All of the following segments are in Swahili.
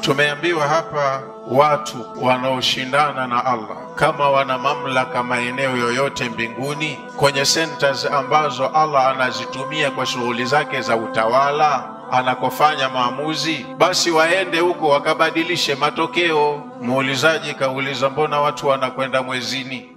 Tumeambiwa hapa watu wanaoshindana na Allah kama wana mamlaka maeneo yoyote mbinguni kwenye centers ambazo Allah anazitumia kwa shughuli zake za utawala, anakofanya maamuzi, basi waende huko wakabadilishe matokeo. Muulizaji kauliza, mbona watu wanakwenda mwezini?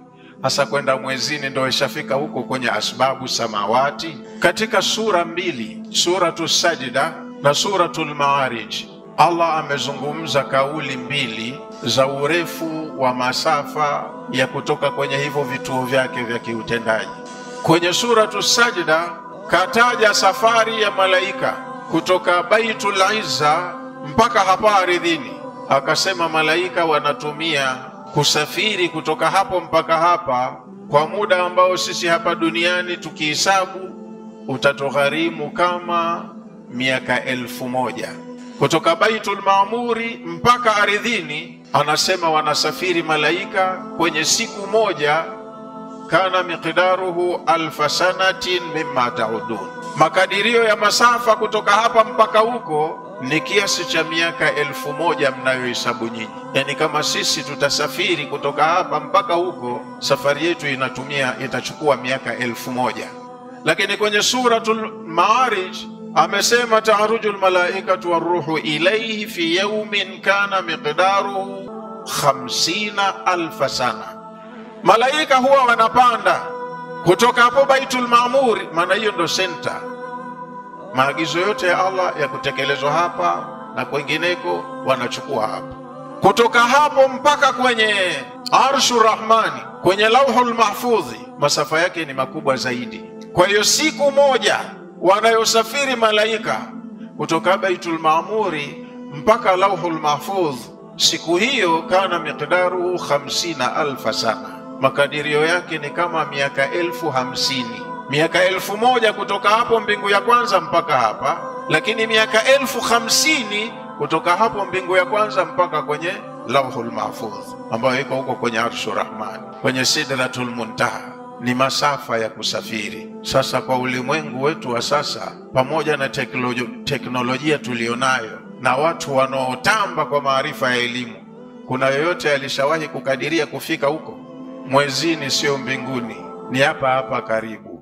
Hasa kwenda mwezini ndio ishafika huko kwenye asbabu samawati. Katika sura mbili, Suratul Sajda na Suratul Maarij, Allah amezungumza kauli mbili za urefu wa masafa ya kutoka kwenye hivyo vituo vyake vya kiutendaji. Kwenye Suratul Sajda kataja safari ya malaika kutoka Baitul Izza mpaka hapa ardhini, akasema malaika wanatumia kusafiri kutoka hapo mpaka hapa kwa muda ambao sisi hapa duniani tukihesabu utatugharimu kama miaka 1000. Kutoka Baitul Maamuri mpaka ardhini, anasema wanasafiri malaika kwenye siku moja, kana miqdaruhu 1000 sanatin mimma ta'udun. Makadirio ya masafa kutoka hapa mpaka huko ni kiasi cha miaka 1000 mnayohesabu nyinyi. Yani kama sisi tutasafiri kutoka hapa mpaka huko, safari yetu itachukua miaka 1000. Lakini kwenye Suratul Maarij amesema ta'arujul malaikatu waruhu ilayhi fi yawmin kana miqdaruhu 50,000 sana. Malaika huwa wanapanda kutoka hapo Baitul Maamur, maana hiyo ndo center. Maagizo yote ya Allah ya kutekelezwa hapa na kwengineko wanachukua hapa. Kutoka hapo mpaka kwenye Arshur Rahmani, kwenye Lauhul Mahfudhi, masafa yake ni makubwa zaidi. Kwa hiyo siku moja wanayosafiri malaika kutoka Baitul Maamuri mpaka Lauhul Mahfudh, siku hiyo kana miqdaruhu 50,000 sana. Makadirio yake ni kama miaka 1050. Miaka 1000 kutoka hapo mbingu ya kwanza mpaka hapa, lakini miaka 1050 kutoka hapo mbingu ya kwanza mpaka kwenye Lauhul Mahfudh ambayo iko huko kwenye Arshur Rahman, kwenye Sidratul Muntaha. Ni masafa ya kusafiri. Sasa kwa ulimwengu wetu wa sasa, pamoja na teknolojia tulionayo na watu wanaotamba kwa maarifa ya elimu, kuna yoyote alishawahi kukadiria kufika huko? Mwezini sio mbinguni, ni hapa hapa karibu.